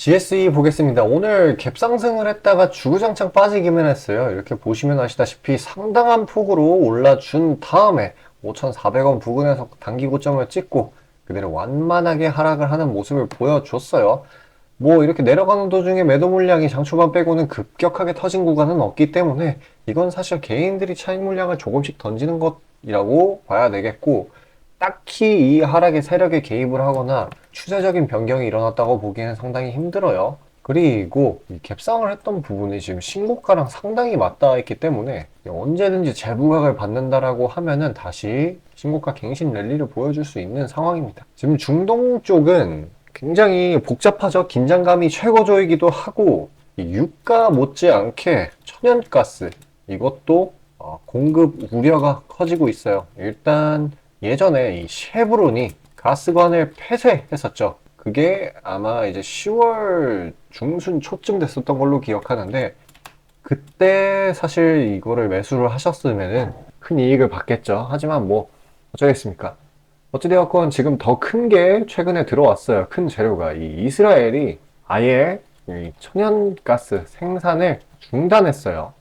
GSE 보겠습니다. 오늘 갭상승을 했다가 주구장창 빠지기만 했어요. 이렇게 보시면 아시다시피 상당한 폭으로 올라준 다음에 5,400원 부근에서 단기 고점을 찍고 그대로 완만하게 하락을 하는 모습을 보여줬어요. 뭐 이렇게 내려가는 도중에 매도 물량이 장 초반 빼고는 급격하게 터진 구간은 없기 때문에 이건 사실 개인들이 차익 물량을 조금씩 던지는 것이라고 봐야 되겠고, 딱히 이 하락의 세력에 개입을 하거나 추세적인 변경이 일어났다고 보기에는 상당히 힘들어요. 그리고 이 갭상을 했던 부분이 지금 신고가랑 상당히 맞닿아 있기 때문에 언제든지 재부각을 받는다라고 하면은 다시 신고가 갱신 랠리를 보여줄 수 있는 상황입니다. 지금 중동 쪽은 굉장히 복잡하죠. 긴장감이 최고조이기도 하고, 이 유가 못지않게 천연가스 이것도 공급 우려가 커지고 있어요. 일단 예전에 이 쉐브론이 가스관을 폐쇄했었죠. 그게 아마 이제 10월 중순 초쯤 됐었던 걸로 기억하는데, 그때 사실 이거를 매수를 하셨으면은 큰 이익을 받겠죠. 하지만 뭐 어쩌겠습니까? 어찌되었건 지금 더 큰 게 최근에 들어왔어요. 큰 재료가 이 이스라엘이 아예 이 천연가스 생산을 중단했어요.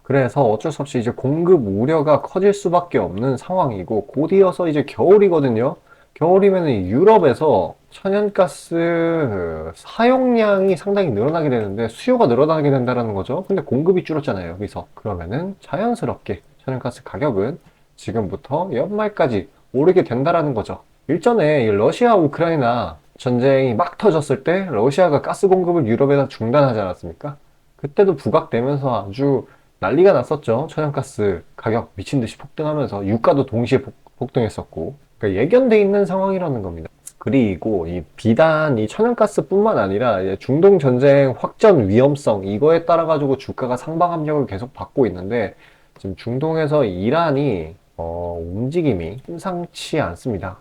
그래서 어쩔 수 없이 이제 공급 우려가 커질 수밖에 없는 상황이고, 곧 이어서 이제 겨울이거든요. 겨울이면 유럽에서 천연가스 사용량이 상당히 늘어나게 되는데 수요가 늘어나게 된다는 거죠. 근데 공급이 줄었잖아요, 여기서. 그러면은 자연스럽게 천연가스 가격은 지금부터 연말까지 오르게 된다라는 거죠. 일전에 이 러시아 우크라이나 전쟁이 막 터졌을 때 러시아가 가스 공급을 유럽에다 중단하지 않았습니까? 그때도 부각되면서 아주 난리가 났었죠. 천연가스 가격 미친 듯이 폭등하면서 유가도 동시에 폭등했었고, 그러니까 예견돼 있는 상황이라는 겁니다. 그리고 이 비단 이 천연가스뿐만 아니라 이제 중동 전쟁 확전 위험성 이거에 따라 가지고 주가가 상방 압력을 계속 받고 있는데, 지금 중동에서 이란이 움직임이 심상치 않습니다.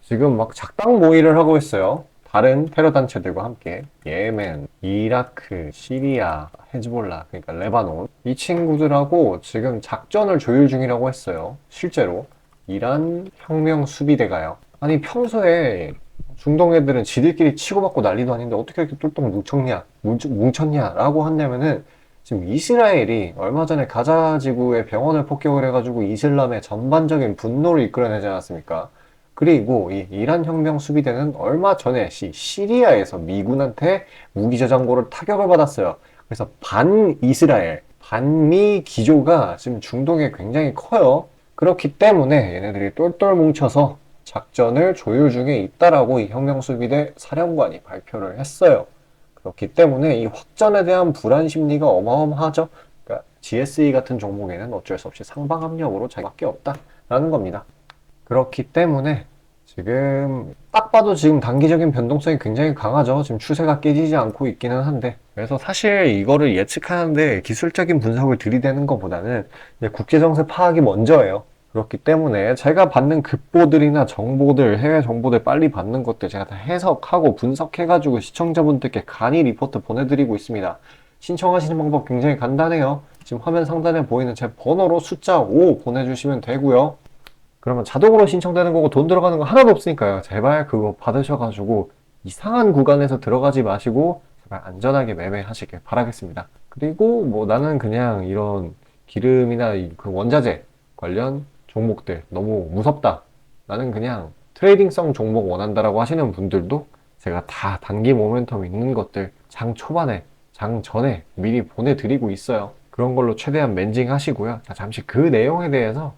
지금 막 작당 모의를 하고 있어요. 다른 테러 단체들과 함께 예멘, 이라크, 시리아, 헤즈볼라, 그러니까 레바논 이 친구들하고 지금 작전을 조율 중이라고 했어요. 실제로 이란 혁명 수비대가요. 아니 평소에 중동 애들은 지들끼리 치고받고 난리도 아닌데 어떻게 이렇게 똘똘 뭉쳤냐라고 한다면은, 지금 이스라엘이 얼마 전에 가자 지구의 병원을 폭격을 해가지고 이슬람의 전반적인 분노를 이끌어내지 않았습니까? 그리고 이 이란 혁명 수비대는 얼마 전에 시리아에서 미군한테 무기 저장고를 타격을 받았어요. 그래서 반 이스라엘, 반미 기조가 지금 중동에 굉장히 커요. 그렇기 때문에 얘네들이 똘똘 뭉쳐서 작전을 조율 중에 있다라고 이 혁명 수비대 사령관이 발표를 했어요. 그렇기 때문에 이 확전에 대한 불안 심리가 어마어마하죠. 그러니까 GSE 같은 종목에는 어쩔 수 없이 상방 압력으로 자기밖에 없다라는 겁니다. 그렇기 때문에 지금 딱 봐도 지금 단기적인 변동성이 굉장히 강하죠. 지금 추세가 깨지지 않고 있기는 한데, 그래서 사실 이거를 예측하는데 기술적인 분석을 들이대는 것보다는 국제정세 파악이 먼저예요. 그렇기 때문에 제가 받는 급보들이나 정보들, 해외 정보들 빨리 받는 것들 제가 다 해석하고 분석해가지고 시청자분들께 간이 리포트 보내드리고 있습니다. 신청하시는 방법 굉장히 간단해요. 지금 화면 상단에 보이는 제 번호로 숫자 5 보내주시면 되고요. 그러면 자동으로 신청되는 거고 돈 들어가는 거 하나도 없으니까요. 제발 그거 받으셔가지고 이상한 구간에서 들어가지 마시고 제발 안전하게 매매하시길 바라겠습니다. 그리고 뭐 나는 그냥 이런 기름이나 그 원자재 관련 종목들 너무 무섭다, 나는 그냥 트레이딩성 종목 원한다라고 하시는 분들도 제가 다 단기 모멘텀 있는 것들 장 초반에, 장 전에 미리 보내드리고 있어요. 그런 걸로 최대한 맨징 하시고요. 자, 잠시 그 내용에 대해서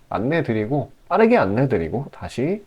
빠르게 안내드리고 다시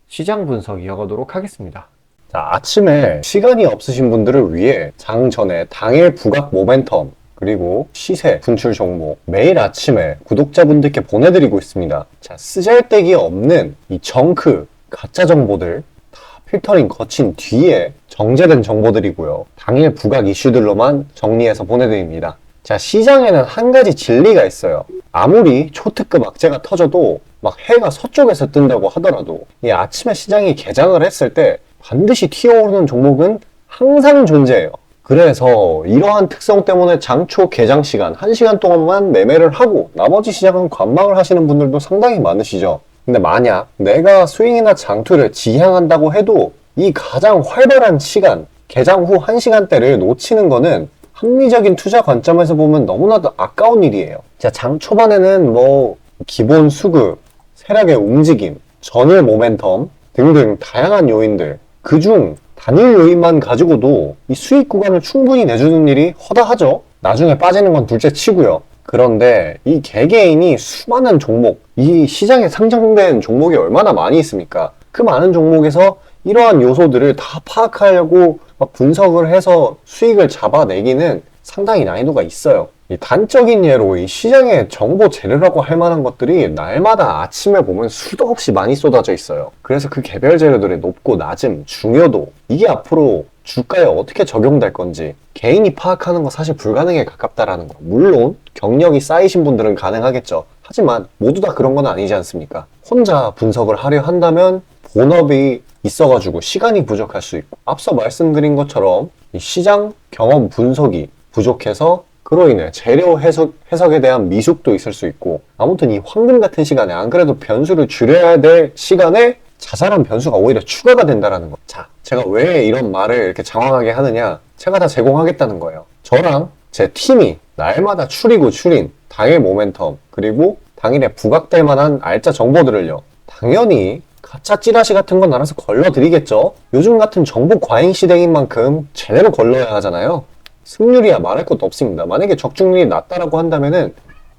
시장 분석 이어가도록 하겠습니다. 자, 아침에 시간이 없으신 분들을 위해 장 전에 당일 부각 모멘텀 그리고 시세 분출 종목 매일 아침에 구독자분들께 보내드리고 있습니다. 자, 쓰잘데기 없는 이 정크 가짜 정보들 다 필터링 거친 뒤에 정제된 정보들이고요. 당일 부각 이슈들로만 정리해서 보내드립니다. 자, 시장에는 한 가지 진리가 있어요. 아무리 초특급 악재가 터져도 막 해가 서쪽에서 뜬다고 하더라도 이 아침에 시장이 개장을 했을 때 반드시 튀어오르는 종목은 항상 존재해요. 그래서 이러한 특성 때문에 장초 개장 시간 1시간 동안만 매매를 하고 나머지 시장은 관망을 하시는 분들도 상당히 많으시죠. 근데 만약 내가 스윙이나 장투를 지향한다고 해도 이 가장 활발한 시간, 개장 후 1시간대를 놓치는 거는 합리적인 투자 관점에서 보면 너무나도 아까운 일이에요. 자, 장 초반에는 뭐 기본 수급, 세력의 움직임, 전일 모멘텀 등등 다양한 요인들, 그중 단일 요인만 가지고도 이 수익 구간을 충분히 내주는 일이 허다하죠. 나중에 빠지는 건 둘째 치고요. 그런데 이 개개인이 수많은 종목, 이 시장에 상장된 종목이 얼마나 많이 있습니까? 그 많은 종목에서 이러한 요소들을 다 파악하려고 막 분석을 해서 수익을 잡아내기는 상당히 난이도가 있어요. 이 단적인 예로 이 시장의 정보 재료라고 할 만한 것들이 날마다 아침에 보면 수도 없이 많이 쏟아져 있어요. 그래서 그 개별 재료들의 높고 낮음, 중요도, 이게 앞으로 주가에 어떻게 적용될 건지 개인이 파악하는 거 사실 불가능에 가깝다라는 거. 물론 경력이 쌓이신 분들은 가능하겠죠. 하지만 모두 다 그런 건 아니지 않습니까? 혼자 분석을 하려 한다면 본업이 있어가지고 시간이 부족할 수 있고, 앞서 말씀드린 것처럼 이 시장 경험 분석이 부족해서 그로 인해 재료 해석에 대한 미숙도 있을 수 있고, 아무튼 이 황금 같은 시간에 안 그래도 변수를 줄여야 될 시간에 자잘한 변수가 오히려 추가가 된다는 거. 자, 제가 왜 이런 말을 이렇게 장황하게 하느냐? 제가 다 제공하겠다는 거예요. 저랑 제 팀이 날마다 추리고 추린 당일 모멘텀, 그리고 당일에 부각될 만한 알짜 정보들을요, 당연히 가짜 찌라시 같은 건 알아서 걸러드리겠죠. 요즘 같은 정보 과잉 시대인 만큼 제대로 걸러야 하잖아요. 승률이야 말할 것도 없습니다. 만약에 적중률이 낮다라고 한다면은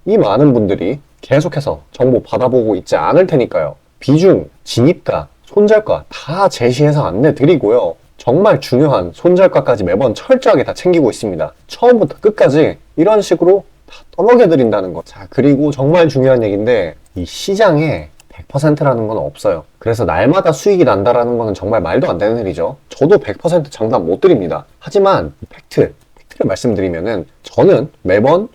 이 많은 분들이 계속해서 정보 받아보고 있지 않을 테니까요. 비중, 진입가, 손절가 다 제시해서 안내드리고요. 정말 중요한 손절가까지 매번 철저하게 다 챙기고 있습니다. 처음부터 끝까지 이런 식으로 다 떠먹여드린다는 거. 자, 그리고 정말 중요한 얘기인데, 이 시장에 100%라는 건 없어요. 그래서 날마다 수익이 난다라는 거는 정말 말도 안 되는 일이죠. 저도 100% 장담 못 드립니다. 하지만 팩트를 말씀드리면은, 저는 매번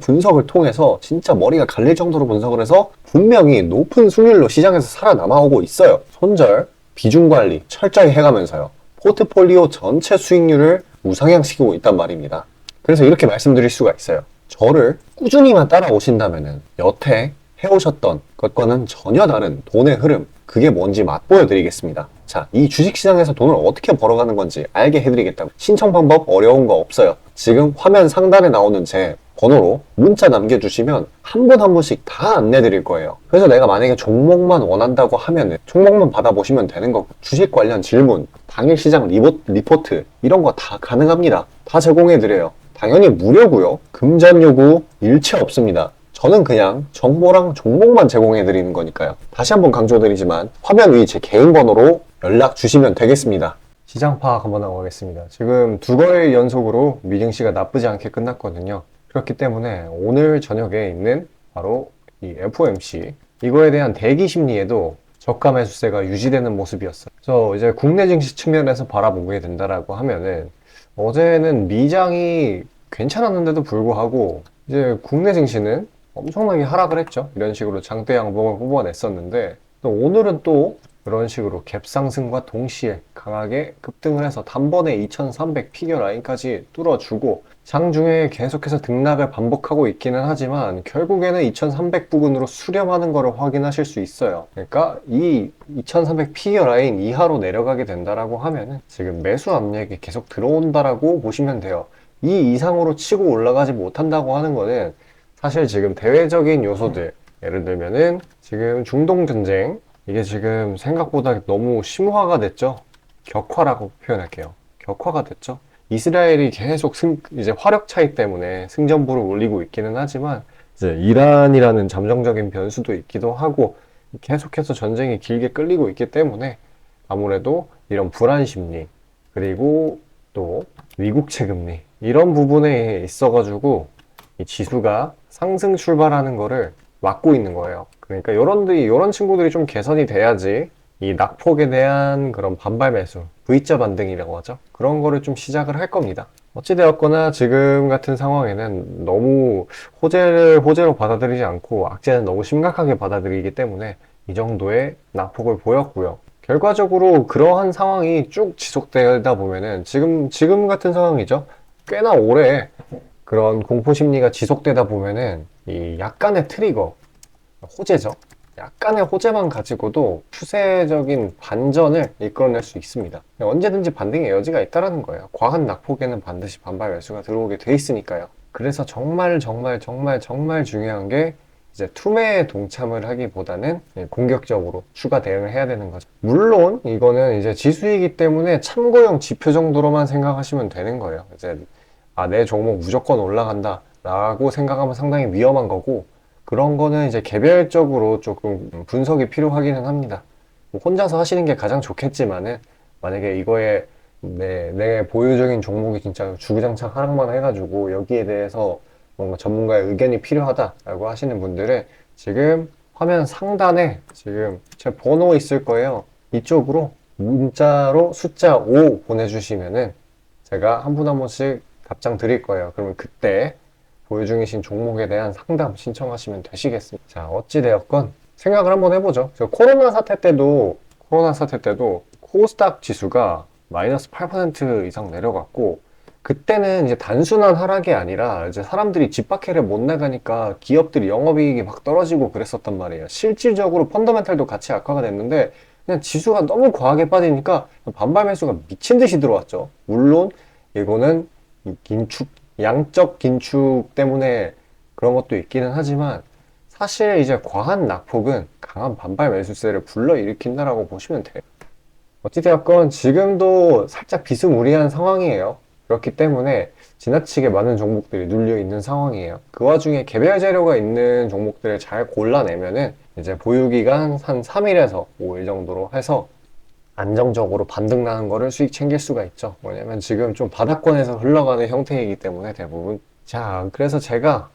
분석을 통해서 진짜 머리가 갈릴 정도로 분석을 해서 분명히 높은 수익률로 시장에서 살아남아오고 있어요. 손절, 비중 관리 철저히 해가면서요. 포트폴리오 전체 수익률을 우상향시키고 있단 말입니다. 그래서 이렇게 말씀드릴 수가 있어요. 저를 꾸준히만 따라오신다면은 여태 해오셨던 것과는 전혀 다른 돈의 흐름, 그게 뭔지 맛보여 드리겠습니다. 자, 이 주식시장에서 돈을 어떻게 벌어가는 건지 알게 해드리겠다고. 신청 방법 어려운 거 없어요. 지금 화면 상단에 나오는 제 번호로 문자 남겨주시면 한 분 한 분씩 다 안내드릴 거예요. 그래서 내가 만약에 종목만 원한다고 하면 종목만 받아보시면 되는 거고, 주식 관련 질문, 당일 시장 리포트 이런 거 다 가능합니다. 다 제공해드려요. 당연히 무료고요. 금전 요구 일체 없습니다. 저는 그냥 정보랑 종목만 제공해드리는 거니까요. 다시 한번 강조드리지만 화면 위 제 개인 번호로 연락 주시면 되겠습니다. 시장 파악 한번 하고 가겠습니다. 지금 2거래일 연속으로 미증시가 나쁘지 않게 끝났거든요. 그렇기 때문에 오늘 저녁에 있는 바로 이 FOMC, 이거에 대한 대기 심리에도 저가 매수세가 유지되는 모습이었어요. 그래서 이제 국내 증시 측면에서 바라보게 된다라고 하면은, 어제는 미장이 괜찮았는데도 불구하고 이제 국내 증시는 엄청나게 하락을 했죠. 이런 식으로 장대 양봉을 뽑아냈었는데, 또 오늘은 또 그런 식으로 갭 상승과 동시에 강하게 급등을 해서 단번에 2300 피겨 라인까지 뚫어주고, 장중에 계속해서 등락을 반복하고 있기는 하지만 결국에는 2300 부근으로 수렴하는 것을 확인하실 수 있어요. 그러니까 이 2300 피겨 라인 이하로 내려가게 된다라고 하면은 지금 매수 압력이 계속 들어온다라고 보시면 돼요. 이 이상으로 치고 올라가지 못한다고 하는 거는 사실 지금 대외적인 요소들, 예를 들면은 지금 중동 전쟁, 이게 지금 생각보다 너무 심화가 됐죠. 격화라고 표현할게요. 격화가 됐죠. 이스라엘이 계속 이제 화력 차이 때문에 승전보를 올리고 있기는 하지만, 이제 이란이라는 잠정적인 변수도 있기도 하고, 계속해서 전쟁이 길게 끌리고 있기 때문에 아무래도 이런 불안 심리, 그리고 또 미국채 금리, 이런 부분에 있어가지고 이 지수가 상승 출발하는 거를 막고 있는 거예요. 그러니까 이런 친구들이 좀 개선이 돼야지 이 낙폭에 대한 그런 반발 매수, V자 반등이라고 하죠. 그런 거를 좀 시작을 할 겁니다. 어찌되었거나 지금 같은 상황에는 너무 호재로 받아들이지 않고 악재는 너무 심각하게 받아들이기 때문에 이 정도의 낙폭을 보였고요. 결과적으로 그러한 상황이 쭉 지속되다 보면은 지금 같은 상황이죠. 꽤나 오래 그런 공포 심리가 지속되다 보면은 이 약간의 트리거, 호재죠. 약간의 호재만 가지고도 추세적인 반전을 이끌어낼 수 있습니다. 언제든지 반등의 여지가 있다는 거예요. 과한 낙폭에는 반드시 반발 매수가 들어오게 돼 있으니까요. 그래서 정말 중요한 게 이제 투매에 동참을 하기보다는 공격적으로 추가 대응을 해야 되는 거죠. 물론 이거는 이제 지수이기 때문에 참고용 지표 정도로만 생각하시면 되는 거예요. 이제 내 종목 무조건 올라간다 라고 생각하면 상당히 위험한 거고, 그런 거는 이제 개별적으로 조금 분석이 필요하기는 합니다. 뭐 혼자서 하시는 게 가장 좋겠지만은, 만약에 이거에 내 보유적인 종목이 진짜 주구장창 하락만 해가지고 여기에 대해서 뭔가 전문가의 의견이 필요하다라고 하시는 분들은 지금 화면 상단에 지금 제 번호 있을 거예요. 이쪽으로 문자로 숫자 5 보내주시면은 제가 한 분 한 분씩 답장 드릴 거예요. 그러면 그때 보유 중이신 종목에 대한 상담 신청하시면 되시겠습니다. 자, 어찌되었건 생각을 한번 해보죠. 코로나 사태 때도 코스닥 지수가 마이너스 8% 이상 내려갔고, 그때는 이제 단순한 하락이 아니라 이제 사람들이 집 밖에를 못 나가니까 기업들이 영업이익이 막 떨어지고 그랬었단 말이에요. 실질적으로 펀더멘탈도 같이 악화가 됐는데 그냥 지수가 너무 과하게 빠지니까 반발 매수가 미친 듯이 들어왔죠. 물론 이거는 양적 긴축 때문에 그런 것도 있기는 하지만, 사실 이제 과한 낙폭은 강한 반발 매수세를 불러일으킨다라고 보시면 돼요. 어찌되었건 지금도 살짝 비스무리한 상황이에요. 그렇기 때문에 지나치게 많은 종목들이 눌려 있는 상황이에요. 그 와중에 개별 재료가 있는 종목들을 잘 골라내면은 이제 보유기간 한 3일에서 5일 정도로 해서 안정적으로 반등 나는 거를 수익 챙길 수가 있죠. 왜냐면 지금 좀 바닥권에서 흘러가는 형태이기 때문에 대부분. 자, 그래서 제가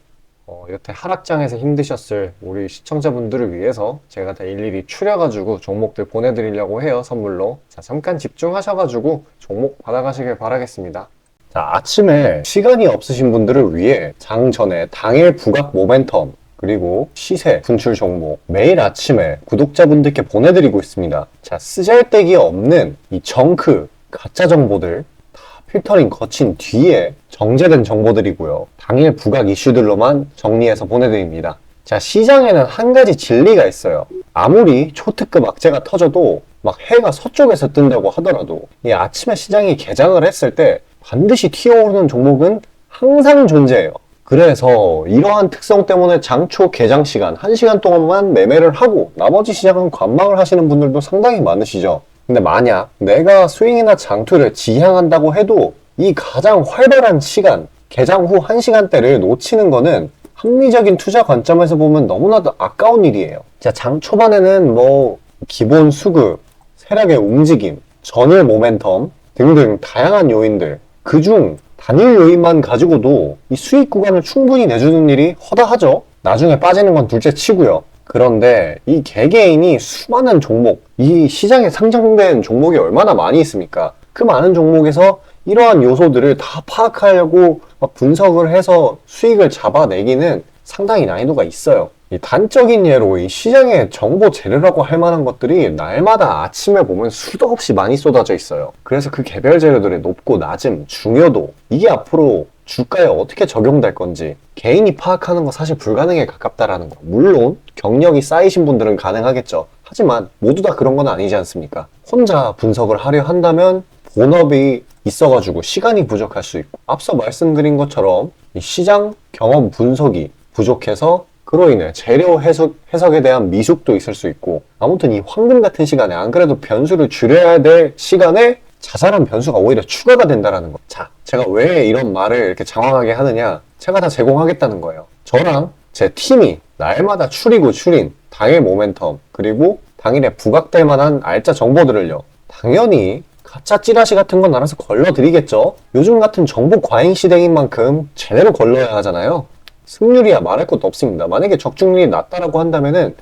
여태 하락장에서 힘드셨을 우리 시청자분들을 위해서 제가 다 일일이 추려가지고 종목들 보내드리려고 해요, 선물로. 자, 잠깐 집중하셔가지고 종목 받아가시길 바라겠습니다. 자, 아침에 시간이 없으신 분들을 위해 장 전에 당일 부각 모멘텀 그리고 시세 분출 종목 매일 아침에 구독자분들께 보내드리고 있습니다. 자, 쓰잘데기 없는 이 정크 가짜 정보들 다 필터링 거친 뒤에 정제된 정보들이고요. 당일 부각 이슈들로만 정리해서 보내드립니다. 자, 시장에는 한 가지 진리가 있어요. 아무리 초특급 악재가 터져도 막 해가 서쪽에서 뜬다고 하더라도 이 아침에 시장이 개장을 했을 때 반드시 튀어오르는 종목은 항상 존재해요. 그래서 이러한 특성 때문에 장초 개장 시간 1시간 동안만 매매를 하고 나머지 시장은 관망을 하시는 분들도 상당히 많으시죠. 근데 만약 내가 스윙이나 장투를 지향한다고 해도 이 가장 활발한 시간, 개장 후 1시간대를 놓치는 거는 합리적인 투자 관점에서 보면 너무나도 아까운 일이에요. 자, 장 초반에는 뭐 기본 수급, 세력의 움직임, 전일 모멘텀 등등 다양한 요인들, 그중 단일 요인만 가지고도 이 수익 구간을 충분히 내주는 일이 허다하죠. 나중에 빠지는 건 둘째 치고요. 그런데 이 개개인이 수많은 종목, 이 시장에 상장된 종목이 얼마나 많이 있습니까? 그 많은 종목에서 이러한 요소들을 다 파악하려고 분석을 해서 수익을 잡아내기는 상당히 난이도가 있어요. 이 단적인 예로 이 시장의 정보 재료라고 할 만한 것들이 날마다 아침에 보면 수도 없이 많이 쏟아져 있어요. 그래서 그 개별 재료들의 높고 낮음, 중요도, 이게 앞으로 주가에 어떻게 적용될 건지 개인이 파악하는 거 사실 불가능에 가깝다라는 거. 물론 경력이 쌓이신 분들은 가능하겠죠. 하지만 모두 다 그런 건 아니지 않습니까? 혼자 분석을 하려 한다면 본업이 있어가지고 시간이 부족할 수 있고, 앞서 말씀드린 것처럼 이 시장 경험 분석이 부족해서 그로 인해 재료 해석에 대한 미숙도 있을 수 있고, 아무튼 이 황금 같은 시간에 안 그래도 변수를 줄여야 될 시간에 자잘한 변수가 오히려 추가가 된다는 거. 자, 제가 왜 이런 말을 이렇게 장황하게 하느냐, 제가 다 제공하겠다는 거예요. 저랑 제 팀이 날마다 추린 당일 모멘텀 그리고 당일에 부각될 만한 알짜 정보들을요, 당연히 가짜 찌라시 같은 건 알아서 걸러드리겠죠. 요즘 같은 정보 과잉 시대인 만큼 제대로 걸러야 하잖아요. 승률이야 말할 것도 없습니다. 만약에 적중률이 낮다라고 한다면은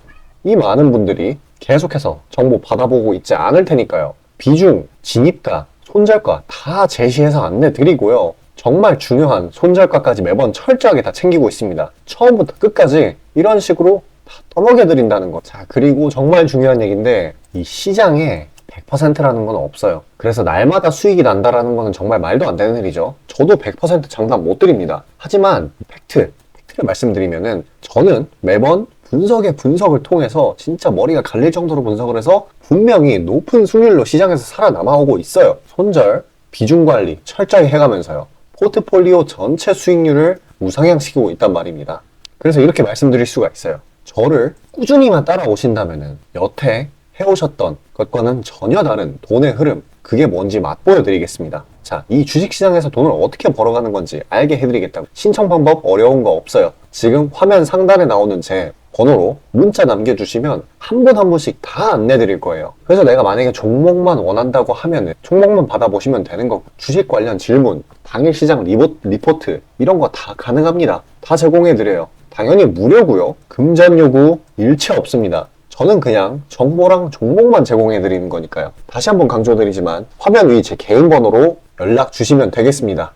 이 많은 분들이 계속해서 정보 받아보고 있지 않을 테니까요. 비중, 진입가, 손절가 다 제시해서 안내 드리고요. 정말 중요한 손절가까지 매번 철저하게 다 챙기고 있습니다. 처음부터 끝까지 이런 식으로 다 떠먹여 드린다는 거. 자, 그리고 정말 중요한 얘기인데 이 시장에 100%라는 건 없어요. 그래서 날마다 수익이 난다라는 거는 정말 말도 안 되는 일이죠. 저도 100% 장담 못 드립니다. 하지만 팩트를 말씀드리면은 저는 매번 분석의 분석을 통해서 진짜 머리가 갈릴 정도로 분석을 해서 분명히 높은 수익률로 시장에서 살아남아오고 있어요. 손절, 비중 관리 철저히 해가면서요. 포트폴리오 전체 수익률을 우상향시키고 있단 말입니다. 그래서 이렇게 말씀드릴 수가 있어요. 저를 꾸준히만 따라오신다면은 여태 해오셨던 것과는 전혀 다른 돈의 흐름, 그게 뭔지 맛보여 드리겠습니다. 자, 이 주식시장에서 돈을 어떻게 벌어가는 건지 알게 해드리겠다고. 신청 방법 어려운 거 없어요. 지금 화면 상단에 나오는 제 번호로 문자 남겨주시면 한 분 한 분씩 다 안내드릴 거예요. 그래서 내가 만약에 종목만 원한다고 하면은 종목만 받아보시면 되는 거고, 주식 관련 질문, 당일 시장 리포트 이런 거 다 가능합니다. 다 제공해드려요. 당연히 무료고요. 금전 요구 일체 없습니다. 저는 그냥 정보랑 종목만 제공해드리는 거니까요. 다시 한번 강조드리지만 화면 위 제 개인 번호로 연락 주시면 되겠습니다.